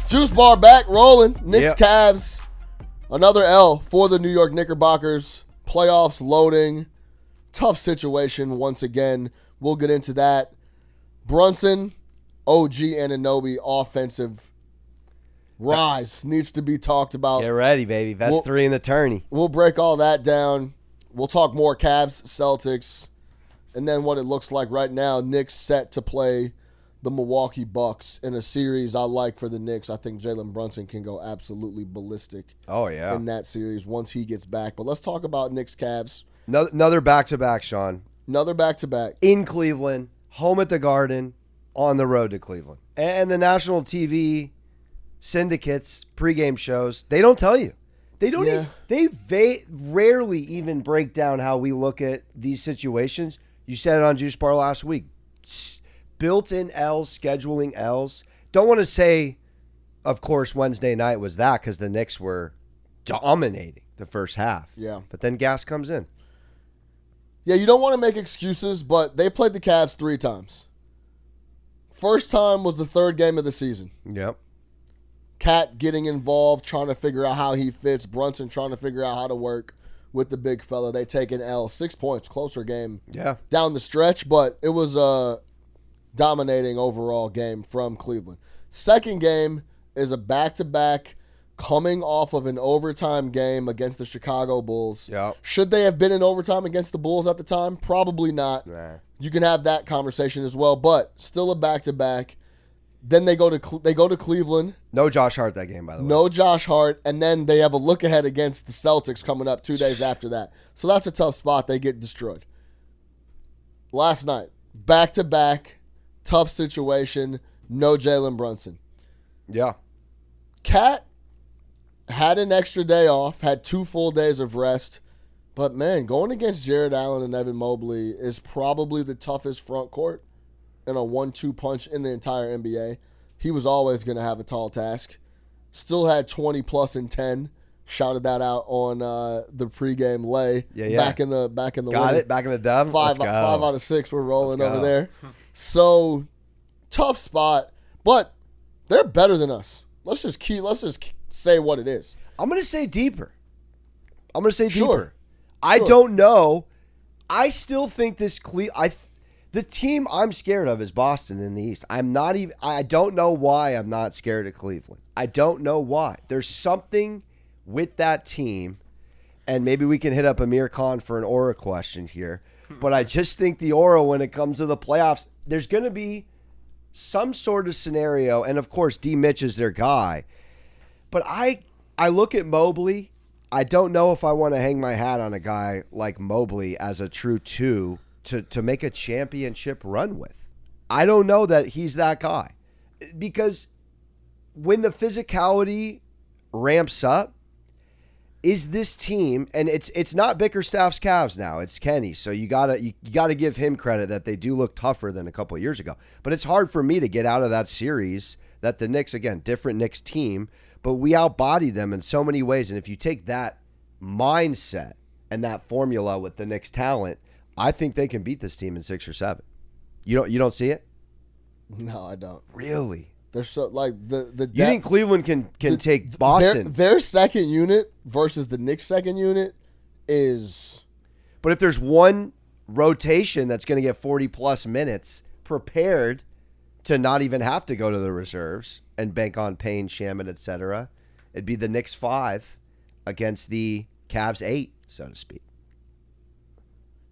Juice bar back rolling. Knicks-Cavs. Another L for the New York Knickerbockers. Playoffs loading. Tough situation once again. We'll get into that. Brunson, OG Anunoby offensive rise needs to be talked about. Get ready, baby. Best three in the tourney. We'll break all that down. We'll talk more Cavs, Celtics, and then what it looks like right now. Knicks set to play the Milwaukee Bucks in a series I like for the Knicks. I think Jalen Brunson can go absolutely ballistic in that series once he gets back. But let's talk about Knicks-Cavs. Another back-to-back, Sean. Another back-to-back. In Cleveland, home at the Garden, on the road to Cleveland. And the national TV syndicates, pregame shows, they don't tell you. They don't even, they rarely even break down how we look at these situations. You said it on Juice Bar last week. Built-in L's, scheduling L's. Don't want to say, of course, Wednesday night was that because the Knicks were dominating the first half. Yeah. But then gas comes in. Yeah, you don't want to make excuses, but they played the Cavs 3 times. First time was the third game of the season. Yep. Cat getting involved, trying to figure out how he fits. Brunson trying to figure out how to work with the big fella. They take an L. 6 points, closer game down the stretch, but it was a dominating overall game from Cleveland. Second game is a back-to-back coming off of an overtime game against the Chicago Bulls. Yep. Should they have been in overtime against the Bulls at the time? Probably not. Nah. You can have that conversation as well, but still a back-to-back. Then they go to Cleveland. No Josh Hart that game, by the way. No Josh Hart, and then they have a look ahead against the Celtics coming up 2 days after that. So that's a tough spot. They get destroyed. Last night, back-to-back, tough situation, no Jalen Brunson. Yeah. Cat had an extra day off, had 2 full days of rest, but man, going against Jared Allen and Evan Mobley is probably the toughest front court in a 1-2 punch in the entire NBA. He was always going to have a tall task. Still had 20 plus in 10. Shouted that out on the pregame lay. Yeah. Back in the Got winning. it. Back in the dub. 5 out of 6 we're rolling over there. So tough spot, but they're better than us. Let's just say what it is. I'm going to say deeper. Sure. I don't know. I still think the team I'm scared of is Boston in the East. I don't know why I'm not scared of Cleveland. I don't know why. There's something with that team, and maybe we can hit up Amir Khan for an aura question here, but I just think the aura when it comes to the playoffs, there's going to be some sort of scenario, and of course D. Mitch is their guy, but I look at Mobley. I don't know if I want to hang my hat on a guy like Mobley as a true 2 to make a championship run with. I don't know that he's that guy. Because when the physicality ramps up, is this team, and it's not Bickerstaff's Cavs now, it's Kenny, so you gotta give him credit that they do look tougher than a couple of years ago. But it's hard for me to get out of that series that the Knicks, again, different Knicks team, but we outbodied them in so many ways. And if you take that mindset and that formula with the Knicks talent, I think they can beat this team in 6 or 7. You don't see it? No, I don't. Really? They're so like the. You think Cleveland can take Boston? Their second unit versus the Knicks' second unit is. But if there's one rotation that's going to get 40 plus minutes prepared to not even have to go to the reserves and bank on Payne, Shaman, etc., it'd be the Knicks 5 against the Cavs 8, so to speak.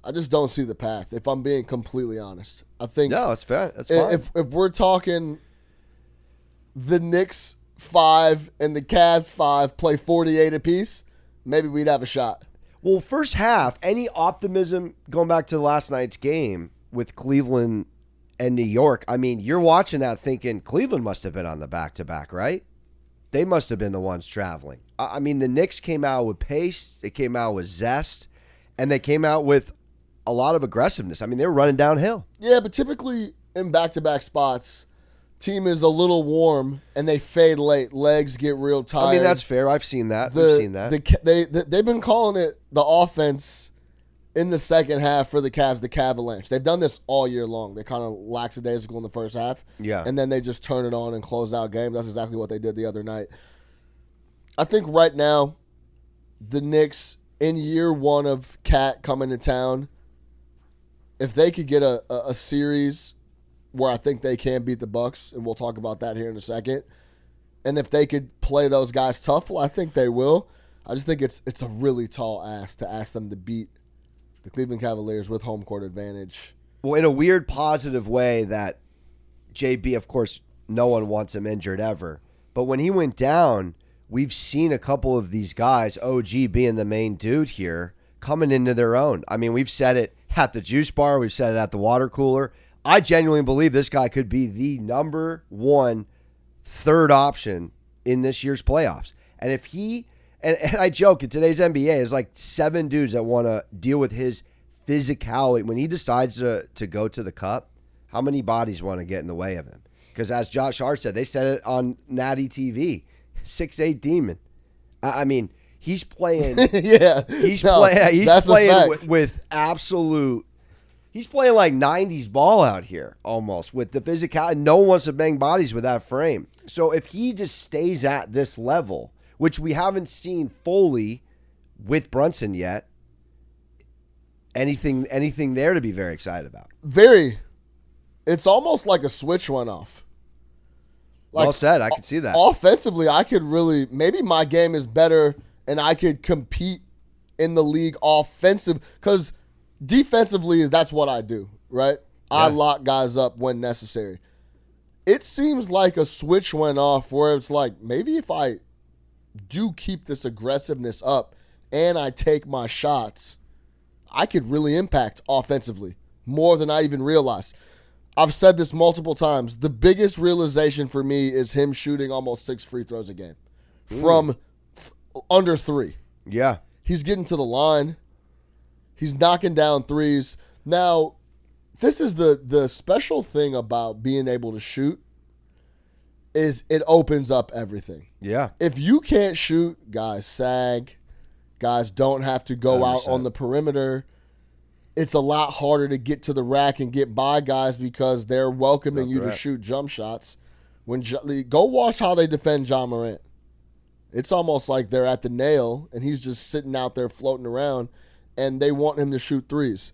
I just don't see the path, if I'm being completely honest. I think no, it's fair. That's fine. If we're talking the Knicks 5 and the Cavs 5 play 48 apiece, maybe we'd have a shot. Well, first half, any optimism going back to last night's game with Cleveland and New York, I mean, you're watching that thinking Cleveland must have been on the back-to-back, right? They must have been the ones traveling. I mean, the Knicks came out with pace, they came out with zest, and they came out with a lot of aggressiveness. I mean, they were running downhill. Yeah, but typically in back-to-back spots, team is a little warm and they fade late. Legs get real tired. I mean, that's fair. I've seen that. We've seen that. They've been calling it the offense in the second half for the Cavs, the Cavalanche. They've done this all year long. They're kind of lackadaisical in the first half. Yeah. And then they just turn it on and close out games. That's exactly what they did the other night. I think right now, the Knicks, in year one of Cat coming to town, if they could get a series where I think they can beat the Bucks, and we'll talk about that here in a second, and if they could play those guys tough, well, I think they will. I just think it's a really tall ask to ask them to beat the Cleveland Cavaliers with home court advantage. Well, in a weird positive way that JB, of course, no one wants him injured ever. But when he went down, we've seen a couple of these guys, OG being the main dude here, coming into their own. I mean, we've said it at the juice bar. We've said it at the water cooler. I genuinely believe this guy could be the number one third option in this year's playoffs. And if he... And I joke, in today's NBA, there's like 7 dudes that want to deal with his physicality. When he decides to go to the cup, how many bodies want to get in the way of him? Because as Josh Hart said, they said it on Natty TV, 6'8" demon. I mean, he's playing. Yeah, he's playing with absolute. He's playing like 90s ball out here almost with the physicality. No one wants to bang bodies with that frame. So if he just stays at this level, which we haven't seen fully with Brunson yet, anything there to be very excited about? Very. It's almost like a switch went off. Well said. I can see that. Offensively, I could really, maybe my game is better and I could compete in the league offensive, because defensively that's what I do, right? Yeah. I lock guys up when necessary. It seems like a switch went off where it's like, maybe if I do keep this aggressiveness up and I take my shots, I could really impact offensively more than I even realized. I've said this multiple times. The biggest realization for me is him shooting almost 6 free throws a game from under 3. Yeah. He's getting to the line. He's knocking down threes. Now, this is the special thing about being able to shoot is it opens up everything. Yeah. If you can't shoot, guys sag. Guys don't have to go 100%. Out on the perimeter. It's a lot harder to get to the rack and get by guys because they're welcoming you to shoot jump shots. Go watch how they defend Ja Morant. It's almost like they're at the nail and he's just sitting out there floating around and they want him to shoot threes.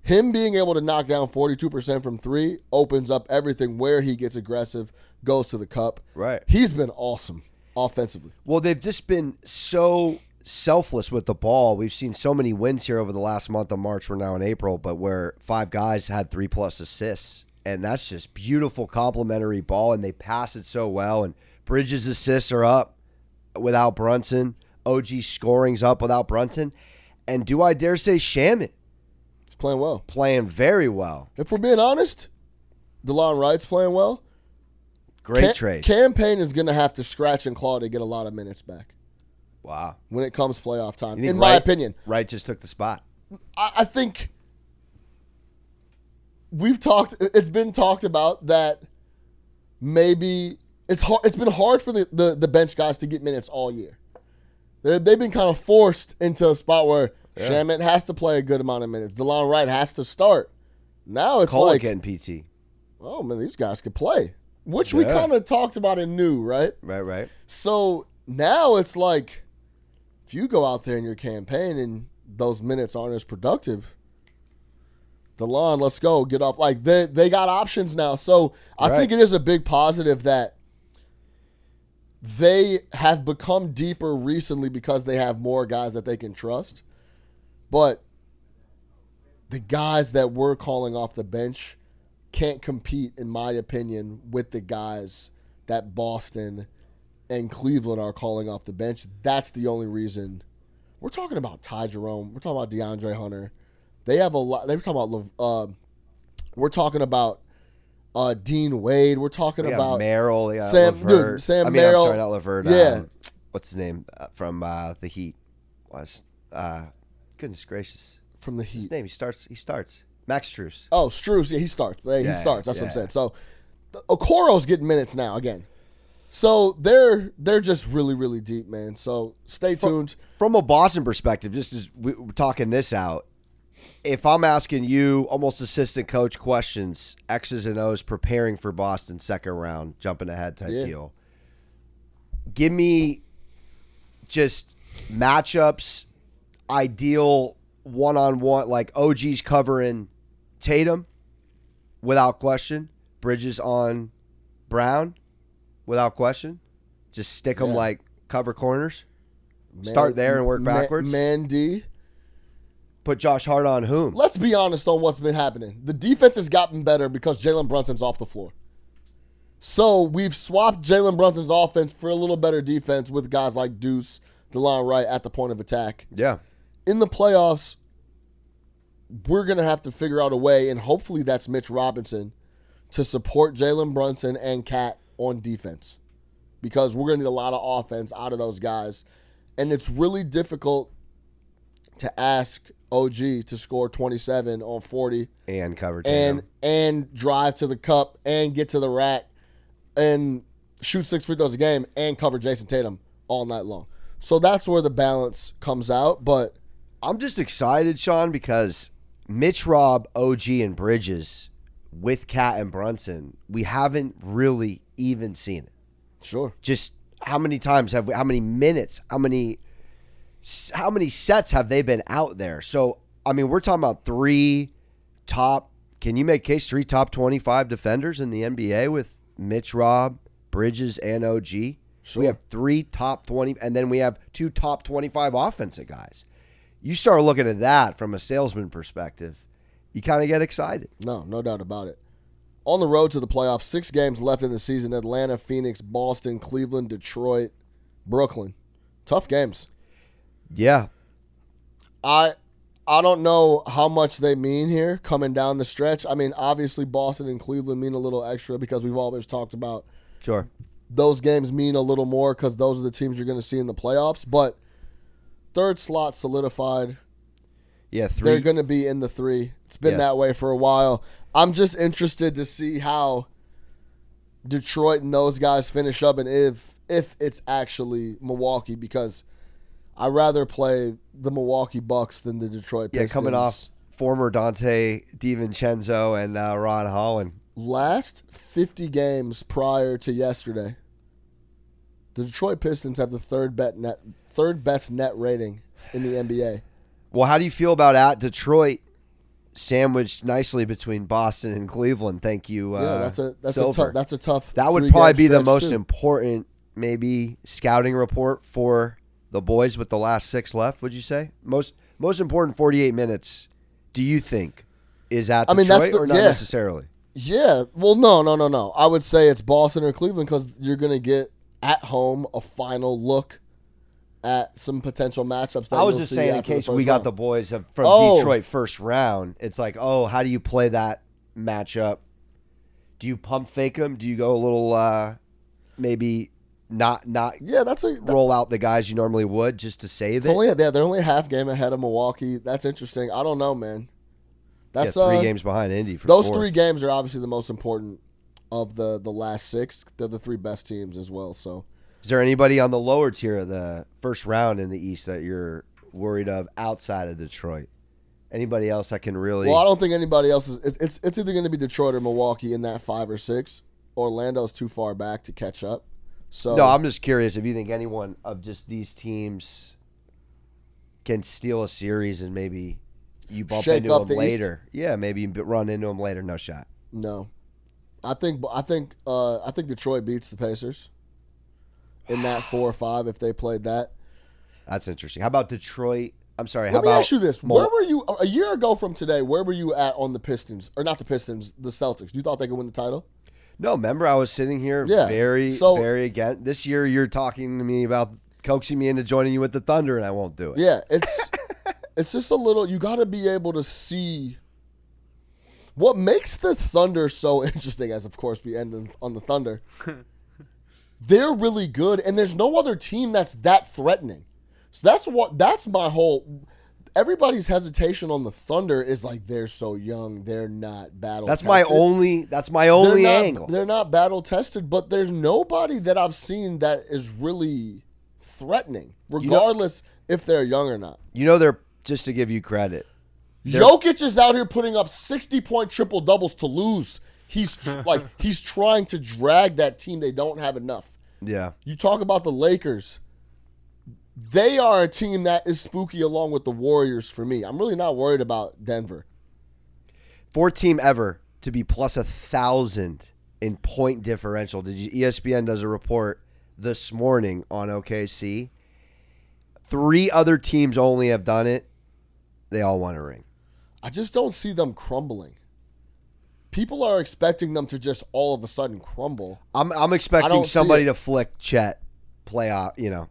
Him being able to knock down 42% from 3 opens up everything where he gets aggressive, goes to the cup. Right. He's been awesome offensively. Well, they've just been so selfless with the ball. We've seen so many wins here over the last month of March. We're now in April, but where 5 guys had 3+ assists. And that's just beautiful complementary ball, and they pass it so well. And Bridges' assists are up without Brunson. OG scoring's up without Brunson. And do I dare say Shaman? He's playing well. Playing very well. If we're being honest, DeLon Wright's playing well. Great trade. Campaign is going to have to scratch and claw to get a lot of minutes back. Wow. When it comes playoff time, in my opinion. Wright just took the spot. I think it's been talked about that maybe it's been hard for the bench guys to get minutes all year. They've been kind of forced into a spot where Shaman has to play a good amount of minutes. DeLon Wright has to start. Now it's Cole like getting PT. Oh man, these guys could play, which we kind of talked about and knew, right? Right. So now it's like, if you go out there in your campaign and those minutes aren't as productive, DeLon, let's go, get off. Like they got options now. So I think it is a big positive that they have become deeper recently because they have more guys that they can trust. But the guys that we're calling off the bench can't compete, in my opinion, with the guys that Boston and Cleveland are calling off the bench. That's the only reason. We're talking about Ty Jerome. We're talking about DeAndre Hunter. They have a lot. We're talking about Dean Wade. We're talking about Merrill. Sam Merrill. I'm sorry, not Levert. Yeah. What's his name from the Heat? Goodness gracious. From the Heat. His name. He starts. Max Strus. Oh, Strus. Yeah, he starts. He starts. That's what I'm saying. So, Okoro's getting minutes now again. So they're just really, really deep, man. So stay tuned. From a Boston perspective, just as we're talking this out, if I'm asking you almost assistant coach questions, X's and O's preparing for Boston second round, jumping ahead type deal, give me just matchups, ideal one-on-one, like OG's covering Tatum without question, Bridges on Brown without question. Just stick them like cover corners. Start there and work backwards. Man D. Put Josh Hart on whom? Let's be honest on what's been happening. The defense has gotten better because Jalen Brunson's off the floor. So we've swapped Jalen Brunson's offense for a little better defense with guys like Deuce, DeLon Wright at the point of attack. Yeah. In the playoffs, we're going to have to figure out a way, and hopefully that's Mitch Robinson, to support Jalen Brunson and Cat on defense, because we're going to need a lot of offense out of those guys. And it's really difficult to ask OG to score 27 on 40 and cover Tatum and drive to the cup and get to the rack and shoot 6 free throws a game and cover Jason Tatum all night long. So that's where the balance comes out. But I'm just excited, Sean, because Mitch, Rob, OG, and Bridges with Cat and Brunson, we haven't really even seen it. Sure. Just how many times have we, how many minutes, how many sets have they been out there? So, I mean, we're talking about can you make case 3 top 25 defenders in the NBA with Mitch, Rob, Bridges, and OG? Sure. We have 3 top 20, and then we have 2 top 25 offensive guys. You start looking at that from a salesman perspective, you kind of get excited. No doubt about it. On the road to the playoffs, 6 games left in the season: Atlanta, Phoenix, Boston, Cleveland, Detroit, Brooklyn. Tough games. Yeah. I don't know how much they mean here coming down the stretch. I mean, obviously Boston and Cleveland mean a little extra because we've always talked about Sure. those games mean a little more because those are the teams you're going to see in the playoffs. But third slot solidified. Yeah, 3. They're going to be in the 3. It's been that way for a while. I'm just interested to see how Detroit and those guys finish up, and if it's actually Milwaukee, because I'd rather play the Milwaukee Bucks than the Detroit Pistons. Yeah, coming off former Dante DiVincenzo and Ron Holland. Last 50 games prior to yesterday, the Detroit Pistons have the third best net rating in the NBA. Well, how do you feel about at Detroit, sandwiched nicely between Boston and Cleveland? Thank you. Yeah, that's a tough. That would probably be the most important, maybe, scouting report for the boys with the last 6 left. Would you say most important 48 minutes? Do you think is at Detroit or not necessarily? Yeah. Well, no. I would say it's Boston or Cleveland because you're going to get at home a final look at some potential matchups. That I was just saying in case we got the boys from Detroit first round. It's like, how do you play that matchup? Do you pump fake them? Do you go a little maybe not roll out the guys you normally would just to save it? They're only a half game ahead of Milwaukee. That's interesting. I don't know, man. That's 3 games behind Indy. Those 3 games are obviously the most important of the last 6. They're the 3 best teams as well. So, is there anybody on the lower tier of the first round in the East that you're worried of outside of Detroit? Anybody else that can really? Well, I don't think anybody else is. It's either going to be Detroit or Milwaukee in that 5 or 6. Orlando's too far back to catch up. So no, I'm just curious if you think anyone of just these teams can steal a series and maybe you bump into them later. Yeah, maybe you run into them later. No shot. No, I think Detroit beats the Pacers in that 4 or 5 if they played that. That's interesting. How about Detroit? I'm sorry. Let me ask you this: where were you a year ago from today? Where were you at on the Pistons, or not the Pistons, the Celtics? You thought they could win the title? No, remember I was sitting here very again. This year you're talking to me about coaxing me into joining you with the Thunder, and I won't do it. Yeah, it's just a little. You got to be able to see what makes the Thunder so interesting. As of course we end on the Thunder. They're really good, and there's no other team that's that threatening. So that's my whole. everybody's hesitation on the Thunder is like they're so young, they're not battle. That's my only angle. They're not battle tested, but there's nobody that I've seen that is really threatening, regardless if they're young or not. They're just to give you credit. Jokic is out here putting up 60-point triple doubles to lose. He's he's trying to drag that team. They don't have enough. Yeah. You talk about the Lakers. They are a team that is spooky along with the Warriors for me. I'm really not worried about Denver. Fourth team ever to be plus 1,000 in point differential. ESPN does a report this morning on OKC. 3 other teams only have done it. They all won a ring. I just don't see them crumbling. People are expecting them to just all of a sudden crumble. I'm expecting somebody to flick Chet, playoff,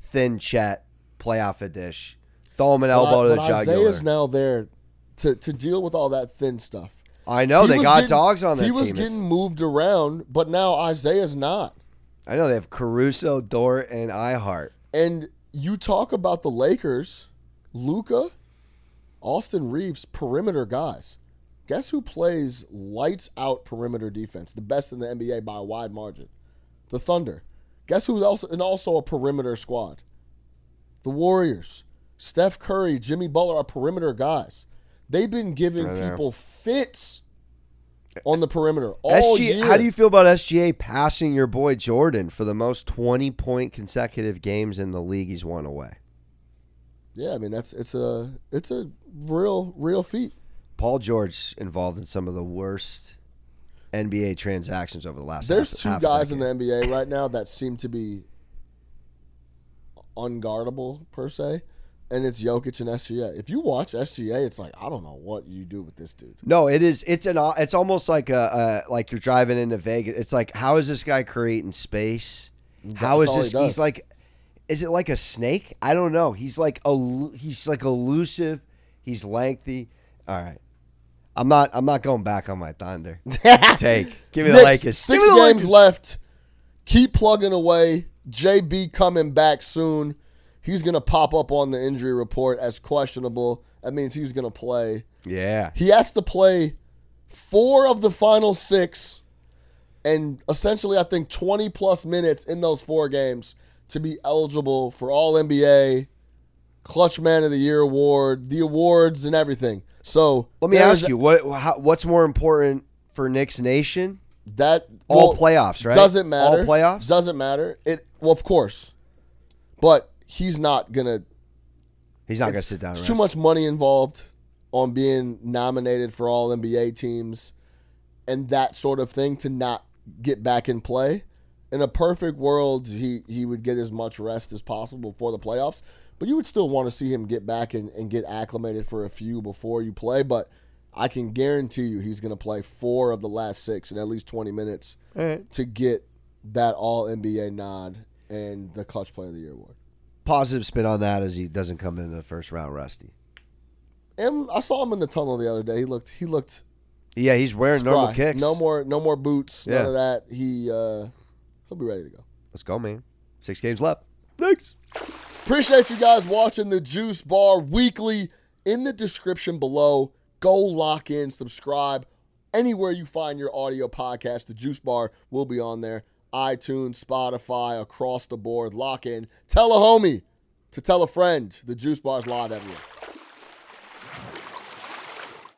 thin Chet, playoff a dish, throw him an elbow to the jugular. Isaiah's now there to deal with all that thin stuff. I know they got dogs on that team. He was getting moved around, but now Isaiah's not. I know they have Caruso, Dort, and Ihart. And you talk about the Lakers, Luka, Austin Reeves, perimeter guys. Guess who plays lights out perimeter defense, the best in the NBA by a wide margin? The Thunder. Guess who's also a perimeter squad? The Warriors. Steph Curry, Jimmy Butler are perimeter guys. They've been giving people fits on the perimeter all year. How do you feel about SGA passing your boy Jordan for the most 20-point consecutive games in the league he's won away? Yeah, I mean it's a real feat. Paul George involved in some of the worst NBA transactions over the last There's half two guys in the NBA right now that seem to be unguardable per se, and it's Jokic and SGA. If you watch SGA, it's like I don't know what you do with this dude. No, it is. It's almost like like you're driving into Vegas. It's like how is this guy creating space? How is this? He's like, is it like a snake? I don't know. He's like elusive. He's lengthy. All right. I'm not going back on my Thunder. Give me the Lakers. 6 games left. Keep plugging away. JB coming back soon. He's going to pop up on the injury report as questionable. That means he's going to play. Yeah. He has to play 4 of the final 6 and essentially I think 20-plus minutes in those 4 games to be eligible for All-NBA, Clutch Man of the Year award, the awards and everything. So let me ask you, what's more important for Knicks Nation? Playoffs, right? Doesn't matter. All playoffs? Doesn't matter. Of course. But he's not gonna sit down. There's too much money involved on being nominated for all NBA teams and that sort of thing to not get back in play. In a perfect world, he would get as much rest as possible for the playoffs. But you would still want to see him get back and get acclimated for a few before you play. But I can guarantee you he's going to play 4 of the last 6 in at least 20 minutes to get that All-NBA nod and the Clutch Player of the Year award. Positive spin on that is he doesn't come into the first round rusty. And I saw him in the tunnel the other day. He looked. Yeah, he's wearing normal kicks. No more boots. None of that. He'll be ready to go. Let's go, man. 6 games left. Thanks. Appreciate you guys watching the Juice Bar weekly. In the description below, go lock in, subscribe. Anywhere you find your audio podcast, the Juice Bar will be on there. iTunes, Spotify, across the board. Lock in. Tell a homie to tell a friend. The Juice Bar is live everywhere.